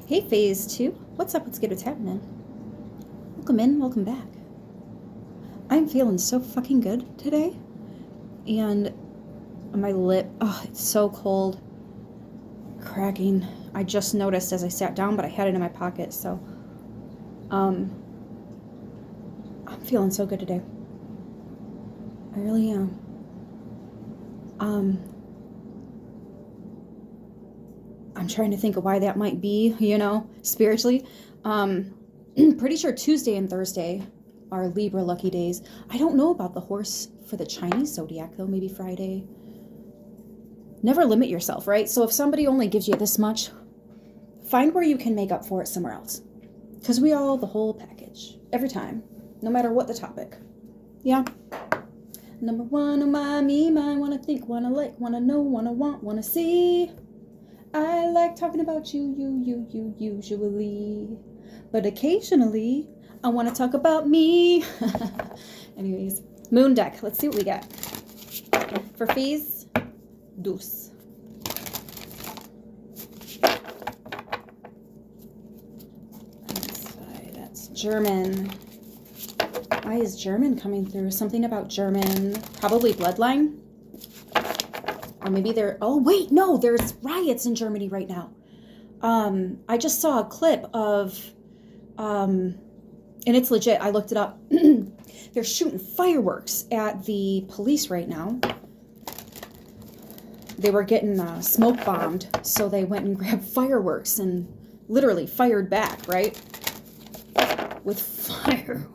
Hey, phase two. What's up? What's good? What's happening? Welcome in. Welcome back. I'm feeling so fucking good today. And my lip, oh, it's so cold. Cracking. I just noticed as I sat down, but I had it in my pocket, so. I'm feeling so good today. I really am. I'm trying to think of why that might be, spiritually. Pretty sure Tuesday and Thursday are Libra lucky days. I don't know about the horse for the Chinese zodiac, though. Maybe Friday. Never limit yourself, right? So if somebody only gives you this much, find where you can make up for it somewhere else. Because we all the whole package. Every time. No matter what the topic. Yeah. Number one on my me, mind, wanna think, wanna like, wanna know, wanna want, wanna see. I like talking about you usually. But occasionally, I want to talk about me. Anyways, moon deck. Let's see what we get. For fees, deuce. That's German. Why is German coming through? Something about German. Probably bloodline. Or maybe oh wait, no, there's riots in Germany right now. I just saw a clip of, and it's legit, I looked it up. They're shooting fireworks at the police right now. They were getting smoke bombed, so they went and grabbed fireworks and literally fired back, right? With fireworks.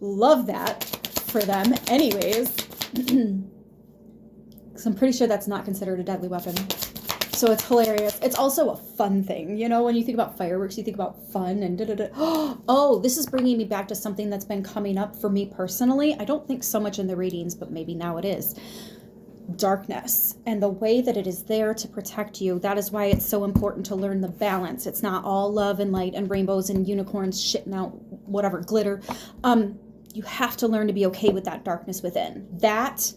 Love that for them. Anyways. Because I'm pretty sure that's not considered a deadly weapon. So it's hilarious. It's also a fun thing. You know, when you think about fireworks, you think about fun and da-da-da. Oh, this is bringing me back to something that's been coming up for me personally. I don't think so much in the readings, but maybe now it is. Darkness and the way that it is there to protect you. That is why it's so important to learn the balance. It's not all love and light and rainbows and unicorns shitting out whatever glitter. You have to learn to be okay with that darkness within. It's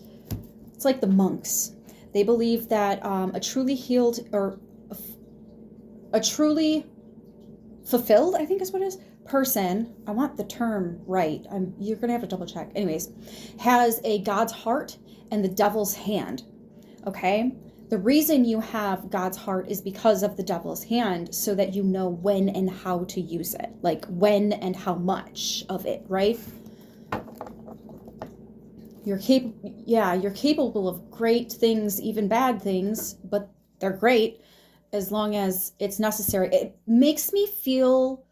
like the monks. They believe that a truly healed or a truly fulfilled, I think is what it is, person, I want the term right. You're going to have to double check. Anyways, has a God's heart and the devil's hand. Okay? The reason you have God's heart is because of the devil's hand, so that you know when and how to use it. Like when and how much of it, right? You're capable of great things, even bad things, but they're great as long as it's necessary. It makes me feel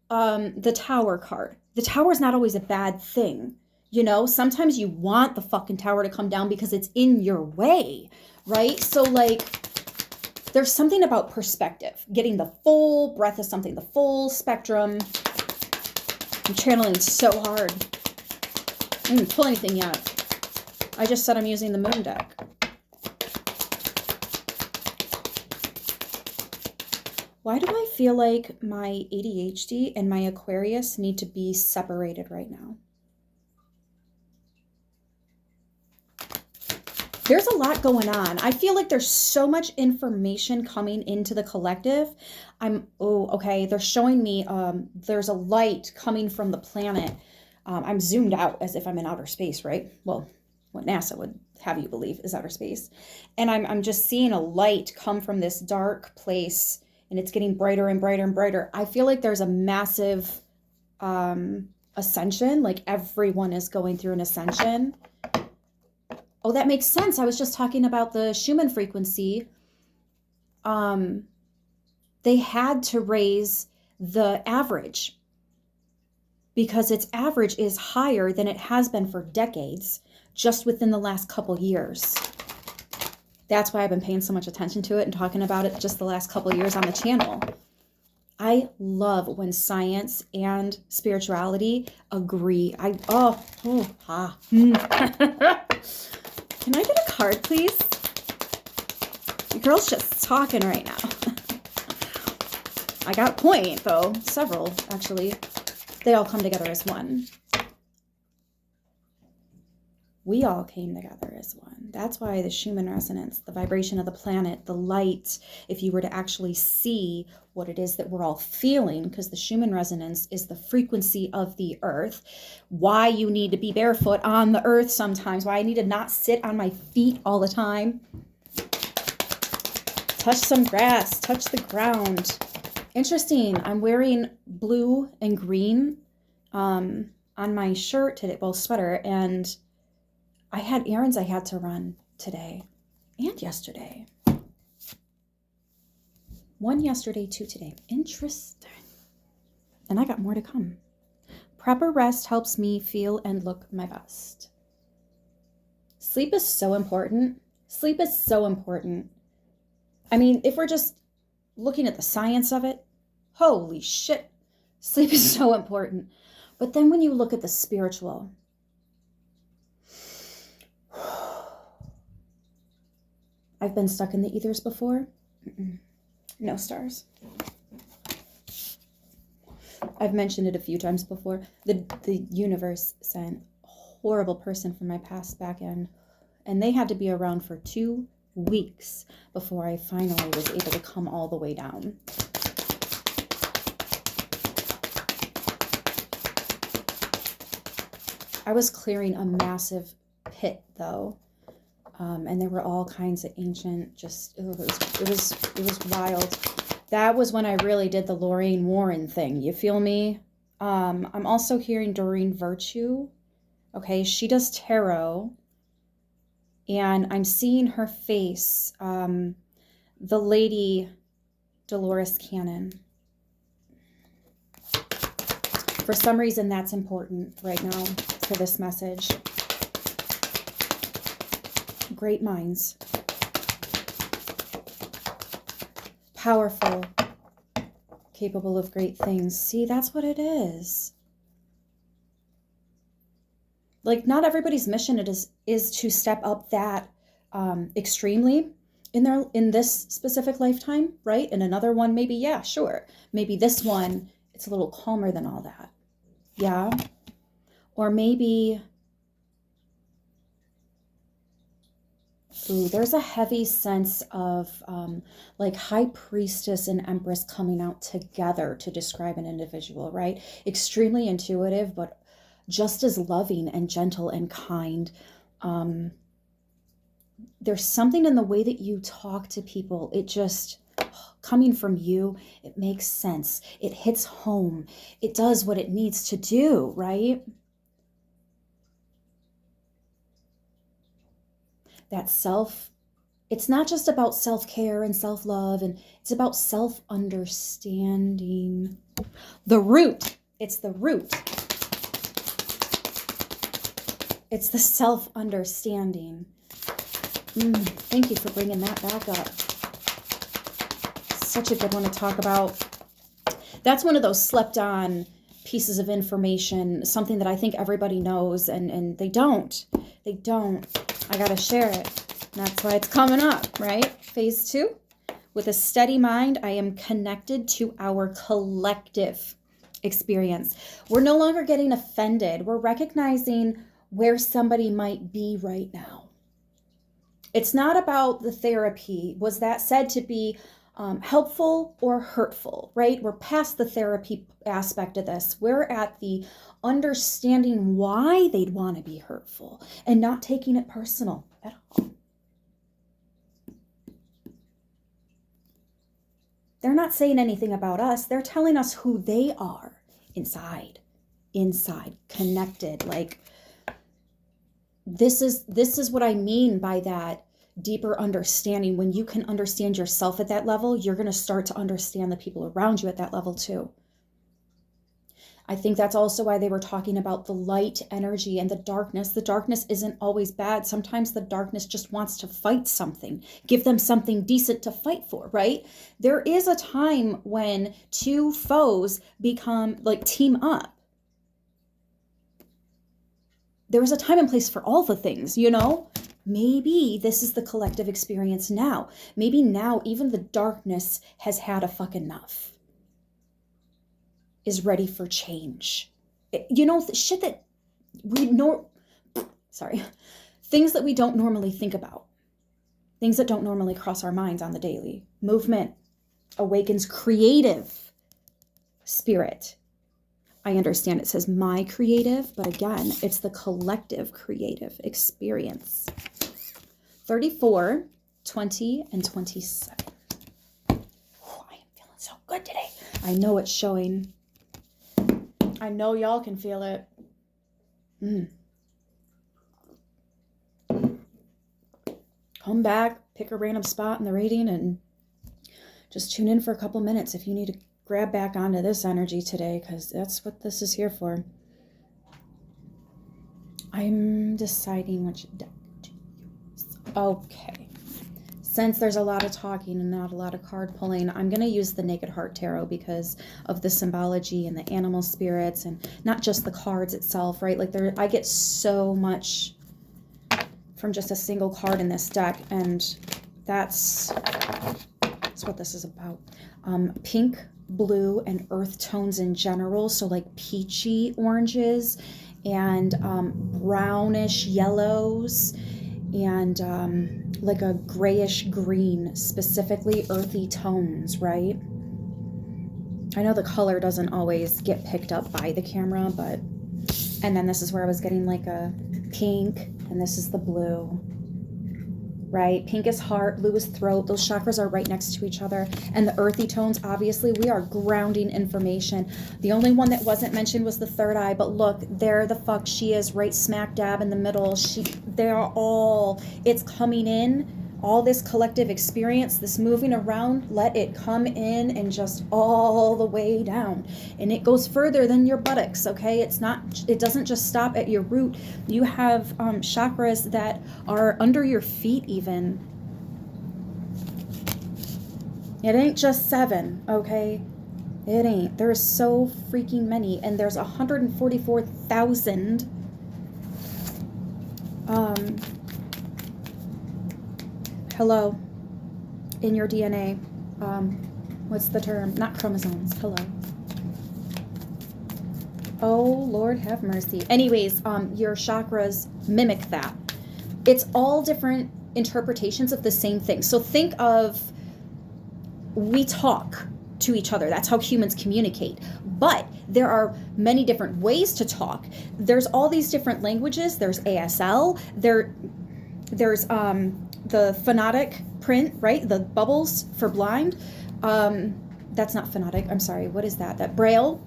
the Tower card. The Tower is not always a bad thing. You know, sometimes you want the fucking tower to come down because it's in your way, right? So like, there's something about perspective, getting the full breadth of something, the full spectrum. I'm channeling so hard. I didn't pull anything yet. I just said I'm using the moon deck. Why do I feel like my ADHD and my Aquarius need to be separated right now? There's a lot going on. I feel like there's so much information coming into the collective. They're showing me there's a light coming from the planet. I'm zoomed out as if I'm in outer space, right? Well, what NASA would have you believe is outer space. And I'm just seeing a light come from this dark place, and it's getting brighter and brighter and brighter. I feel like there's a massive ascension, like everyone is going through an ascension. Oh, that makes sense. I was just talking about the Schumann frequency. They had to raise the average because its average is higher than it has been for decades, just within the last couple years. That's why I've been paying so much attention to it and talking about it just the last couple years on the channel. I love when science and spirituality agree. Can I get a card, please? The girl's just talking right now. I got a point, though. Several, actually. They all come together as one. We all came together as one. That's why the Schumann resonance, the vibration of the planet, the light, if you were to actually see what it is that we're all feeling, because the Schumann resonance is the frequency of the earth, why you need to be barefoot on the earth sometimes, why I need to not sit on my feet all the time. Touch some grass, touch the ground. Interesting, I'm wearing blue and green on my shirt today, well, sweater, and I had errands I had to run today and yesterday. One yesterday, two today. Interesting. And I got more to come. Proper rest helps me feel and look my best. Sleep is so important. Sleep is so important. I mean, if we're just looking at the science of it, holy shit, sleep is so important. But then when you look at the spiritual, I've been stuck in the ethers before. No stars. I've mentioned it a few times before. The universe sent a horrible person from my past back in, and they had to be around for 2 weeks before I finally was able to come all the way down. I was clearing a massive pit though. And there were all kinds of ancient, it was wild. That was when I really did the Lorraine Warren thing. You feel me? I'm also hearing Doreen Virtue. Okay, she does tarot. And I'm seeing her face. The lady Dolores Cannon. For some reason, that's important right now for this message. Great minds. Powerful. Capable of great things. See, that's what it is. Like, not everybody's mission is to step up that extremely in this specific lifetime, right? In another one, maybe, yeah, sure. Maybe this one, it's a little calmer than all that. Yeah. Or maybe, there's a heavy sense of like high priestess and empress coming out together to describe an individual, right? Extremely intuitive, but just as loving and gentle and kind. There's something in the way that you talk to people. It just, coming from you, it makes sense. It hits home. It does what it needs to do, right? That it's not just about self-care and self-love, and it's about self-understanding. The root. It's the root. It's the self-understanding. Thank you for bringing that back up. Such a good one to talk about. That's one of those slept on pieces of information, something that I think everybody knows, and they don't. They don't. I gotta share it. And that's why it's coming up, right? Phase 2. With a steady mind, I am connected to our collective experience. We're no longer getting offended. We're recognizing where somebody might be right now. It's not about the therapy. Was that said to be helpful or hurtful, right? We're past the therapy aspect of this. We're at the understanding why they'd want to be hurtful and not taking it personal at all. They're not saying anything about us. They're telling us who they are inside, connected. Like, this is what I mean by that deeper understanding. When you can understand yourself at that level, you're going to start to understand the people around you at that level too. I think that's also why they were talking about the light energy and the darkness. The darkness isn't always bad. Sometimes the darkness just wants to fight something, give them something decent to fight for, right? There is a time when two foes become like team up. There is a time and place for all the things, you know? Maybe this is the collective experience now. Maybe now even the darkness has had a fuck enough. Is ready for change. You know, shit that we know, sorry. things that we don't normally think about, things that don't normally cross our minds on the daily. Movement awakens creative spirit. I understand it says my creative, but again, it's the collective creative experience. 34, 20, and 27. I am feeling so good today. I know it's showing. I know y'all can feel it. Come back, pick a random spot in the reading, and just tune in for a couple minutes if you need to grab back onto this energy today, because that's what this is here for. I'm deciding which deck to use. Okay. Since there's a lot of talking and not a lot of card pulling, I'm going to use the Naked Heart Tarot because of the symbology and the animal spirits, and not just the cards itself, right? Like I get so much from just a single card in this deck, and that's what this is about. Pink, blue, and earth tones in general, so like peachy oranges and brownish yellows and like a grayish green, specifically earthy tones, right? I know the color doesn't always get picked up by the camera, but, and then this is where I was getting like a pink, and this is the blue. Right? Pink is heart, blue is throat. Those chakras are right next to each other. And the earthy tones, obviously, we are grounding information. The only one that wasn't mentioned was the third eye, but look, there the fuck she is, right smack dab in the middle. They're all, it's coming in, all this collective experience, this moving around, let it come in and just all the way down. And it goes further than your buttocks, okay? It doesn't just stop at your root. You have chakras that are under your feet even. It ain't just 7, okay? It ain't. There's so freaking many, and there's 144,000 hello, in your DNA. What's the term? Not chromosomes. Hello. Oh, Lord have mercy. Anyways, your chakras mimic that. It's all different interpretations of the same thing. So think of, we talk to each other. That's how humans communicate. But there are many different ways to talk. There's all these different languages. There's ASL. There's the phonetic print, right? The bubbles for blind. That's not phonetic. I'm sorry. What is that? That Braille.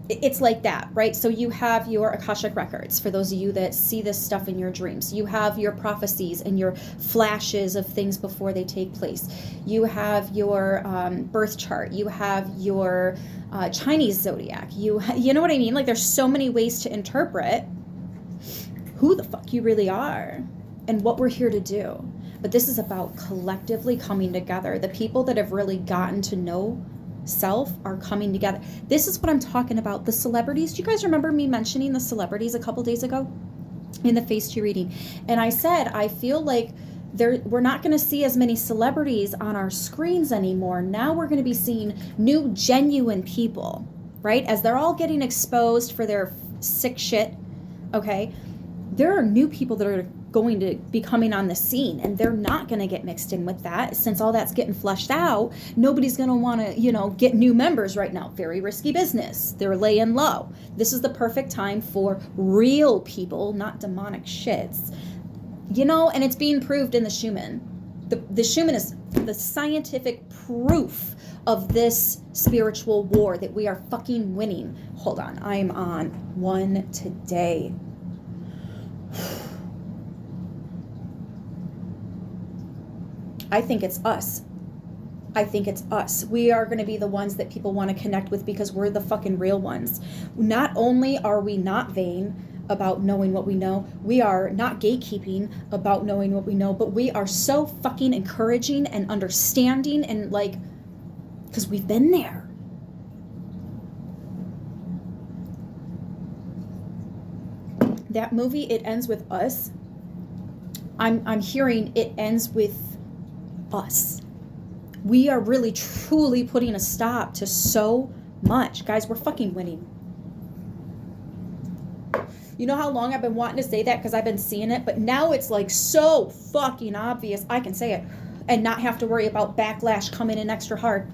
It's like that, right? So you have your Akashic records for those of you that see this stuff in your dreams. You have your prophecies and your flashes of things before they take place. You have your birth chart. You have your Chinese zodiac. You know what I mean? Like there's so many ways to interpret who the fuck you really are and what we're here to do. But this is about collectively coming together. The people that have really gotten to know self are coming together. This is what I'm talking about. The celebrities. Do you guys remember me mentioning the celebrities a couple days ago in the phase 2 reading? And I said, I feel like we're not going to see as many celebrities on our screens anymore. Now we're going to be seeing new, genuine people, right? As they're all getting exposed for their sick shit, okay? There are new people that are going to be coming on the scene, and they're not going to get mixed in with that. Since all that's getting fleshed out, nobody's going to want to, get new members right now. Very risky business. They're laying low. This is the perfect time for real people, not demonic shits. And it's being proved in the Schumann. The Schumann is the scientific proof of this spiritual war that we are fucking winning. Hold on. I'm on one today. I think it's us. We are going to be the ones that people want to connect with because we're the fucking real ones. Not only are we not vain about knowing what we know, we are not gatekeeping about knowing what we know, but we are so fucking encouraging and understanding and because we've been there. That movie, It Ends With Us. I'm hearing it ends with us. We are really truly putting a stop to so much. Guys, we're fucking winning. You know how long I've been wanting to say that because I've been seeing it, but now it's like so fucking obvious. I can say it and not have to worry about backlash coming in extra hard.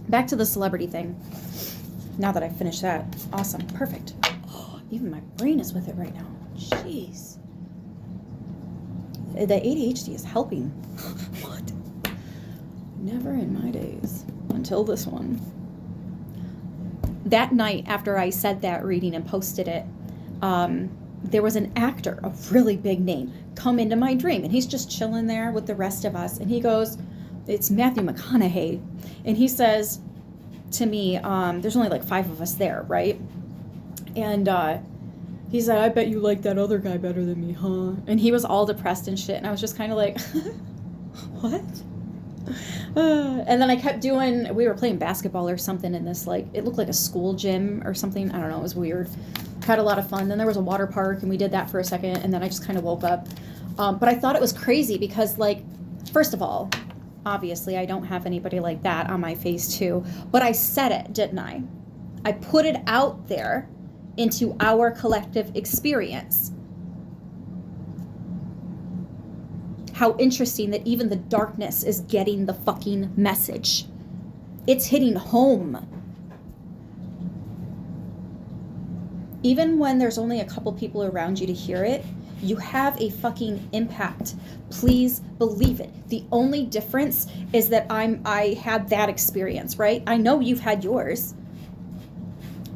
Back to the celebrity thing. Now that I finished that. Awesome. Perfect. Oh, even my brain is with it right now. Jeez. The ADHD is helping. What? Never in my days. Until this one. That night after I said that reading and posted it, there was an actor, a really big name, come into my dream. And he's just chilling there with the rest of us. And he goes, it's Matthew McConaughey. And he says to me, there's only like 5 of us there, right? And he said, I bet you like that other guy better than me, huh? And he was all depressed and shit. And I was just kind of like, what? And then I kept doing, we were playing basketball or something in this, like, it looked like a school gym or something. I don't know. It was weird. Had a lot of fun. Then there was a water park and we did that for a second. And then I just kind of woke up. But I thought it was crazy because, like, first of all, obviously I don't have anybody like that on my face too. But I said it, didn't I? I put it out there into our collective experience. How interesting that even the darkness is getting the fucking message. It's hitting home. Even when there's only a couple people around you to hear it, you have a fucking impact. Please believe it. The only difference is that I had that experience, right? I know you've had yours.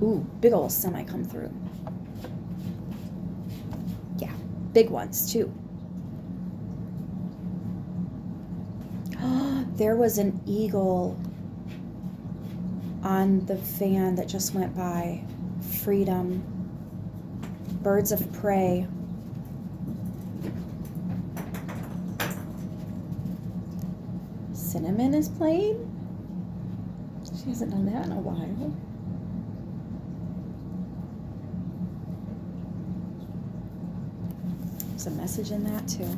Ooh, big ol' semi come through. Yeah, big ones too. There was an eagle on the van that just went by. Freedom. Birds of prey. Cinnamon is playing? She hasn't done that in a while. There's a message in that too.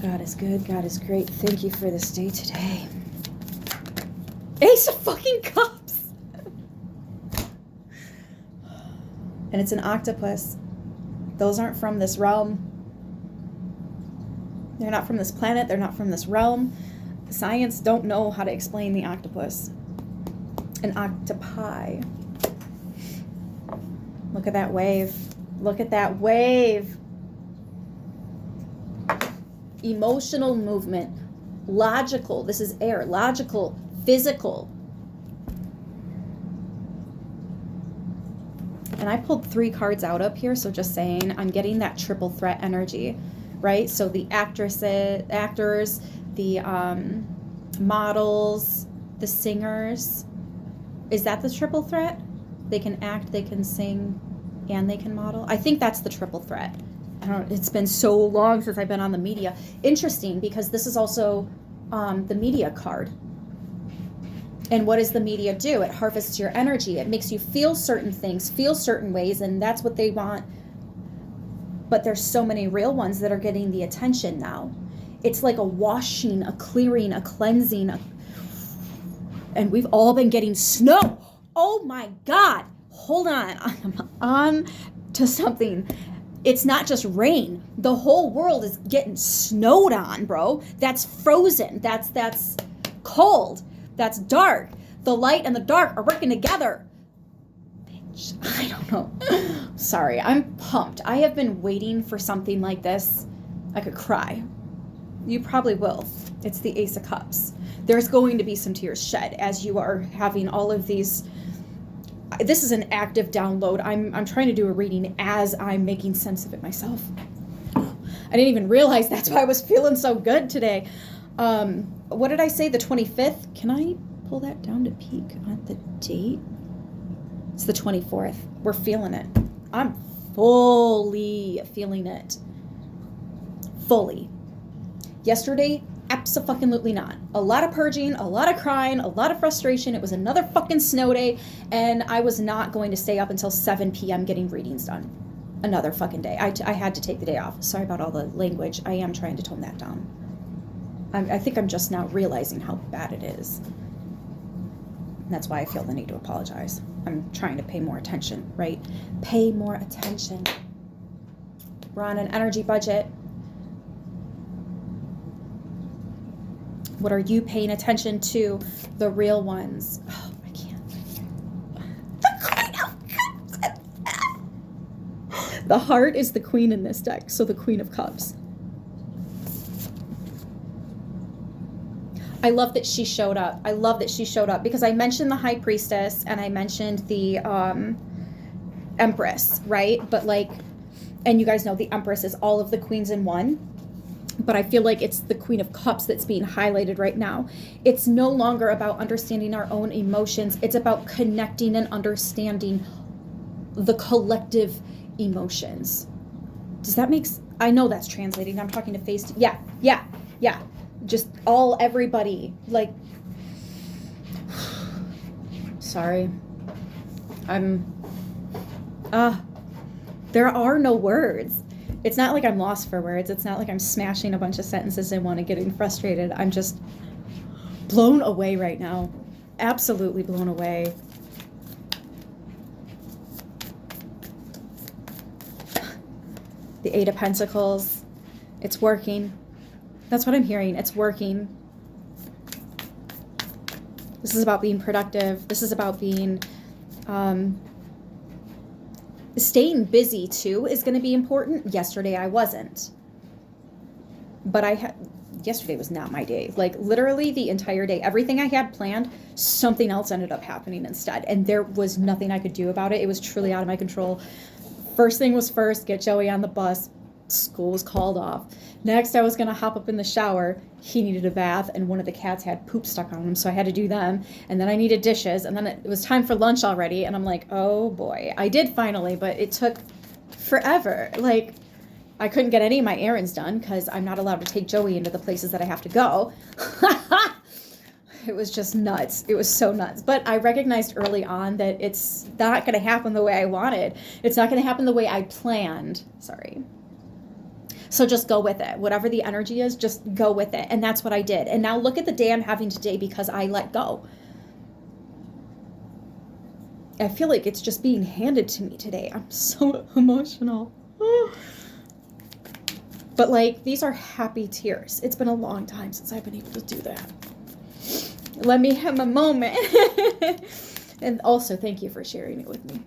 God is good. God is great. Thank you for this day today. Ace of fucking Cups. And it's an octopus. Those aren't from this realm. They're not from this planet. They're not from this realm. Science don't know how to explain the octopus. An octopi. Look at that wave. Look at that wave. Emotional movement, logical, this is air, logical, physical. And I pulled 3 cards out up here, so just saying, I'm getting that triple threat energy, right? So the actors, the models, the singers. Is that the triple threat? They can act, they can sing, and they can model? I think that's the triple threat. I don't know, it's been so long since I've been on the media. Interesting, because this is also the media card. And what does the media do? It harvests your energy. It makes you feel certain things, feel certain ways, and that's what they want. But there's so many real ones that are getting the attention now. It's like a washing, a clearing, a cleansing. And we've all been getting snow. Oh my God. Hold on. I'm on to something. It's not just rain. The whole world is getting snowed on, bro. That's frozen. That's cold. That's dark. The light and the dark are working together. Bitch, I don't know. Sorry, I'm pumped. I have been waiting for something like this. I could cry. You probably will. It's the Ace of Cups. There's going to be some tears shed as you are having all of these. This is an active download. I'm trying to do a reading as I'm making sense of it myself. I didn't even realize that's why I was feeling so good today. What did I say? The 25th? Can I pull that down to peek on the date? It's the 24th. We're feeling it. I'm fully feeling it. Fully. Yesterday, abso-fucking-lutely not. A lot of purging, a lot of crying, a lot of frustration. It was another fucking snow day, and I was not going to stay up until 7 p.m. getting readings done. Another fucking day. I had to take the day off. Sorry about all the language. I am trying to tone that down. I think I'm just now realizing how bad it is. That's why I feel the need to apologize. I'm trying to pay more attention, right? Pay more attention. We're on an energy budget. What are you paying attention to? The real ones. Oh, I can't. The Queen of Cups. The heart is the queen in this deck, so the Queen of Cups. I love that she showed up. I love that she showed up because I mentioned the High Priestess and I mentioned the Empress, right? But like, and you guys know the Empress is all of the queens in one. But I feel like it's the Queen of Cups that's being highlighted right now. It's no longer about understanding our own emotions. It's about connecting and understanding the collective emotions. Does that make sense? I know that's translating. I'm talking to face. Yeah. Just everybody. Like, sorry. There are no words. It's not like I'm lost for words. It's not like I'm smashing a bunch of sentences in one and getting frustrated. I'm just blown away right now. Absolutely blown away. The Eight of Pentacles. It's working. That's what I'm hearing. It's working. This is about being productive. This is about being... staying busy too is going to be important. Yesterday I wasn't, but yesterday was not my day. Like literally the entire day, everything I had planned, something else ended up happening instead, and there was nothing I could do about it. It was truly out of my control. First thing was first, get Joey on the bus. School was called off. Next, I was going to hop up in the shower. He needed a bath, and one of the cats had poop stuck on him, so I had to do them. And then I needed dishes, and then it was time for lunch already, and I'm like, oh boy. I did finally, but it took forever. Like, I couldn't get any of my errands done because I'm not allowed to take Joey into the places that I have to go. It was just nuts. It was so nuts. But I recognized early on that it's not going to happen the way I wanted. It's not going to happen the way I planned. Sorry. So just go with it. Whatever the energy is, just go with it. And that's what I did. And now look at the day I'm having today because I let go. I feel like it's just being handed to me today. I'm so emotional. But like, these are happy tears. It's been a long time since I've been able to do that. Let me have a moment. And also, thank you for sharing it with me.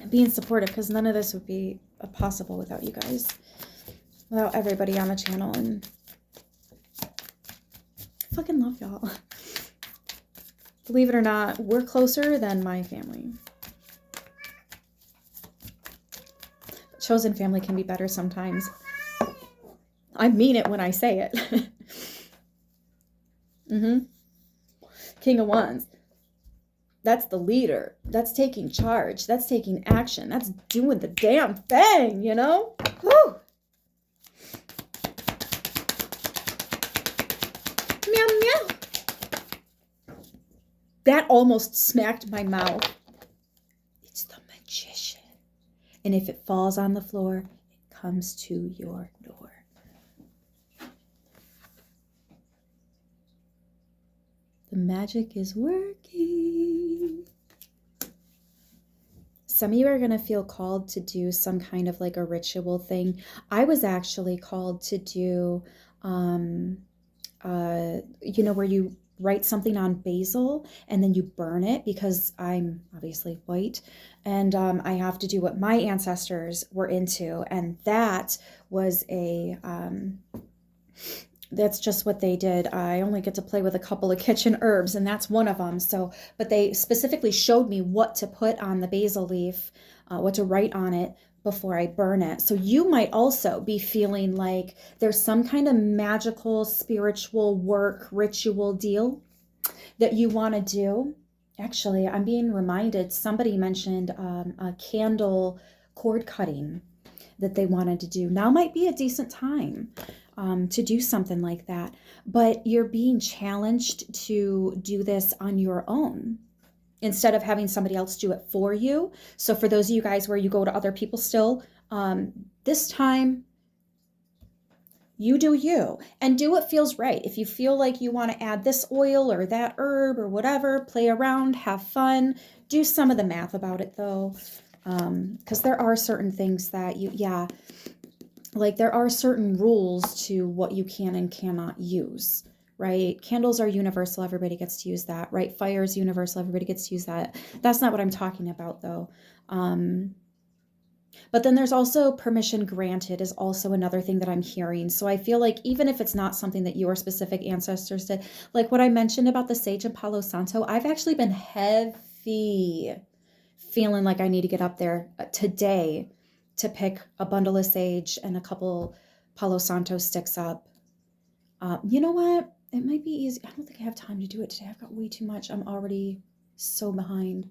And being supportive, because none of this would be possible without you guys. Without everybody on the channel. And I fucking love y'all. Believe it or not, we're closer than my family. Chosen family can be better sometimes. I mean it when I say it. King of Wands. That's the leader. That's taking charge. That's taking action. That's doing the damn thing, you know? Woo! Meow, meow. That almost smacked my mouth. It's the magician. And if it falls on the floor, it comes to your door. The magic is working. Some of you are going to feel called to do some kind of like a ritual thing. I was actually called to do, you know, where you write something on basil and then you burn it, because I'm obviously white and I have to do what my ancestors were into. And that was that's just what they did. I only get to play with a couple of kitchen herbs, and that's one of them. So, but they specifically showed me what to put on the basil leaf, what to write on it before I burn it. So you might also be feeling like there's some kind of magical, spiritual work, ritual deal that you want to do. Actually, I'm being reminded, somebody mentioned a candle cord cutting that they wanted to do. Now might be a decent time to do something like that, but you're being challenged to do this on your own instead of having somebody else do it for you. So for those of you guys where you go to other people still, this time You do you, and do what feels right. If you feel like you want to add this oil or that herb or whatever, play around, have fun, do some of the math about it though. Because there are certain things that like there are certain rules to what you can and cannot use, right? Candles are universal. Everybody gets to use that, right? Fire is universal. Everybody gets to use that. That's not what I'm talking about though. But then there's also permission granted is also another thing that I'm hearing. So I feel like even if it's not something that your specific ancestors did, like what I mentioned about the sage and Palo Santo, I've actually been heavy feeling like I need to get up there today to pick a bundle of sage and a couple Palo Santo sticks up. You know what? It might be easy. I don't think I have time to do it today. I've got way too much. I'm already so behind.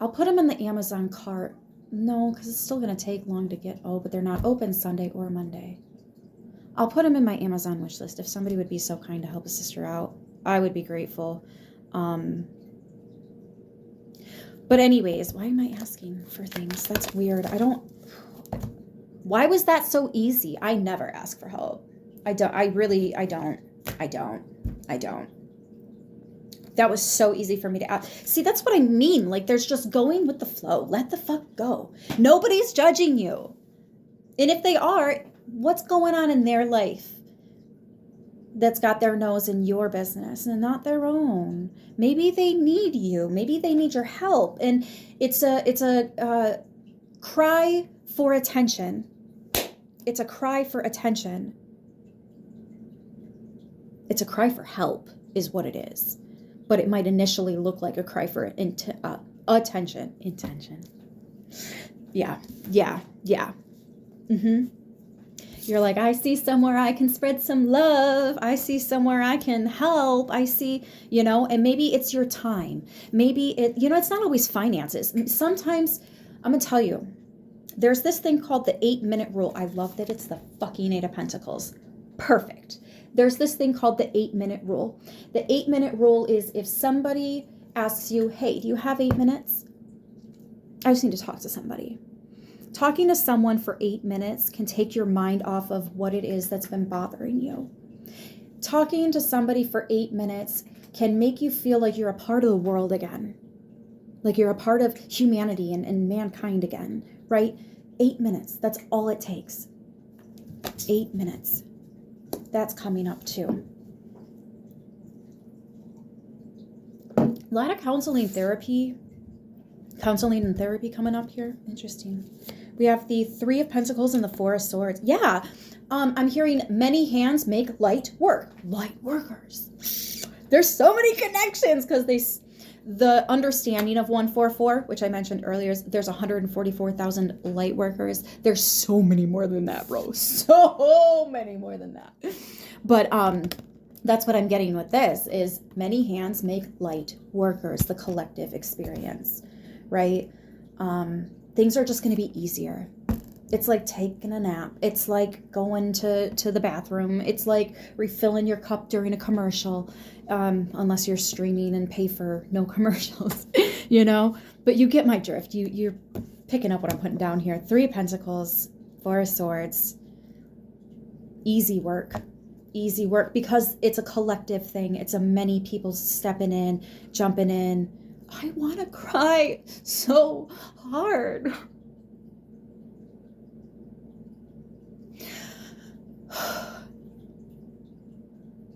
I'll put them in the Amazon cart. No, because it's still going to take long to get. Oh, but they're not open Sunday or Monday. I'll put them in my Amazon wish list. If somebody would be so kind to help a sister out, I would be grateful. But anyways, why am I asking for things? That's weird. Why was that so easy? I never ask for help. I don't. That was so easy for me to ask. See, that's what I mean. Like, there's just going with the flow. Let the fuck go. Nobody's judging you. And if they are, what's going on in their life that's got their nose in your business and not their own? Maybe they need you. Maybe they need your help. And it's a cry for attention. It's a cry for attention. It's a cry for help is what it is. But it might initially look like a cry for attention. Intention. Yeah. You're like, I see somewhere I can spread some love. I see somewhere I can help. I see, and maybe it's your time. Maybe it's not always finances. Sometimes, I'm going to tell you, there's this thing called the 8-minute rule. I love that it's the fucking 8 of Pentacles. Perfect. There's this thing called the 8-minute rule. The 8-minute rule is if somebody asks you, hey, do you have 8 minutes? I just need to talk to somebody. Talking to someone for 8 minutes can take your mind off of what it is that's been bothering you. Talking to somebody for 8 minutes can make you feel like you're a part of the world again. Like you're a part of humanity and mankind again, right? 8 minutes, that's all it takes. 8 minutes. That's coming up too. A lot of counseling and therapy coming up here. Interesting. We have the 3 of Pentacles and the 4 of Swords. Yeah. I'm hearing many hands make light work. Light workers. There's so many connections because the understanding of 144, which I mentioned earlier, is there's 144,000 light workers. There's so many more than that, bro. So many more than that. But that's what I'm getting with this is many hands make light workers, the collective experience, right? Things are just going to be easier. It's like taking a nap. It's like going to the bathroom. It's like refilling your cup during a commercial, unless you're streaming and pay for no commercials, But you get my drift. You're picking up what I'm putting down here. 3 of Pentacles, 4 of Swords. Easy work because it's a collective thing. It's a many people stepping in, jumping in. I want to cry so hard.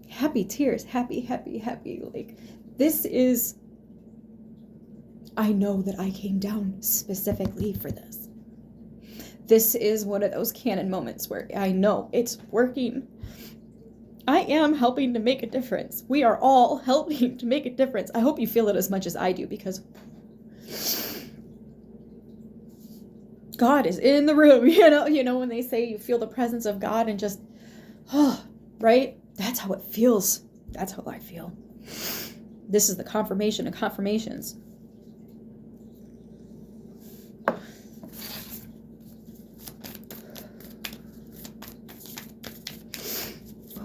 Happy tears, happy. Like this is, I know that I came down specifically for this. This is one of those canon moments where I know it's working. I am helping to make a difference. We are all helping to make a difference. I hope you feel it as much as I do because God is in the room, when they say you feel the presence of God and just, right? That's how it feels. That's how I feel. This is the confirmation of confirmations.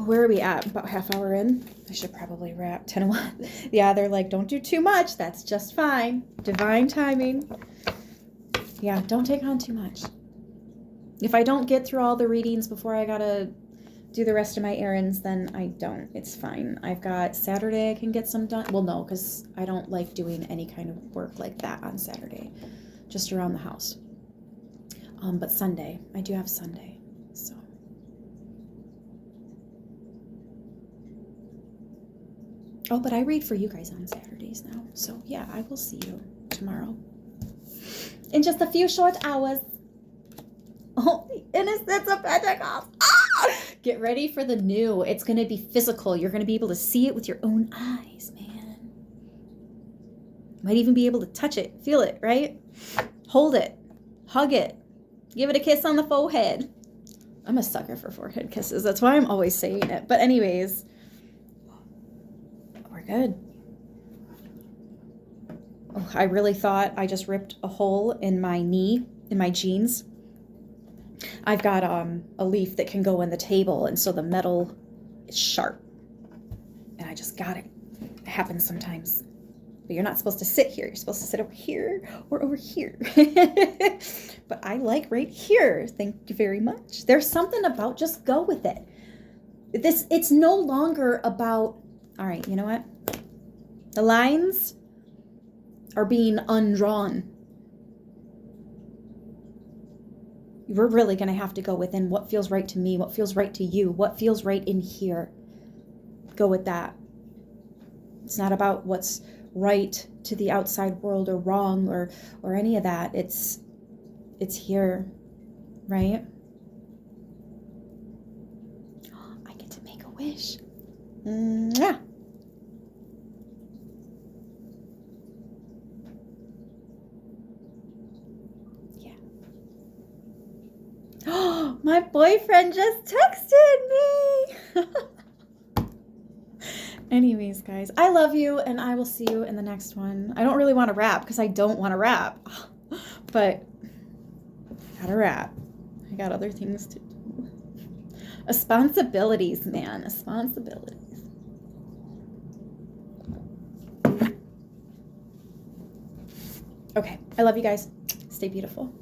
Where are we at? About half hour in? I should probably wrap. 10 of 1. Yeah, they're like, don't do too much. That's just fine. Divine timing. Yeah, don't take on too much. If I don't get through all the readings before I gotta do the rest of my errands, then I don't. It's fine. I've got Saturday I can get some done. Well, no, because I don't like doing any kind of work like that on Saturday, just around the house. But Sunday, I do have Sunday, so. Oh, but I read for you guys on Saturdays now. So yeah, I will see you tomorrow. In just a few short hours. Oh, innocence of Pentecost. Ah! Get ready for the new. It's going to be physical. You're going to be able to see it with your own eyes, man. Might even be able to touch it, feel it, right? Hold it, hug it, give it a kiss on the forehead. I'm a sucker for forehead kisses. That's why I'm always saying it. But anyways, we're good. Oh, I really thought I just ripped a hole in my knee, in my jeans. I've got a leaf that can go in the table, and so the metal is sharp. And I just got it. It happens sometimes. But you're not supposed to sit here. You're supposed to sit over here or over here. But I like right here. Thank you very much. There's something about just go with it. It's no longer about, all right, you know what? The lines are being undrawn. We're really going to have to go within what feels right to me, what feels right to you, what feels right in here. Go with that. It's not about what's right to the outside world or wrong or any of that. It's here, right? I get to make a wish. Mwah. Oh, my boyfriend just texted me. Anyways, guys, I love you, and I will see you in the next one. I don't really want to rap because I don't want to rap, but I gotta rap. I got other things to do. Responsibilities, man. Responsibilities. Okay, I love you guys. Stay beautiful.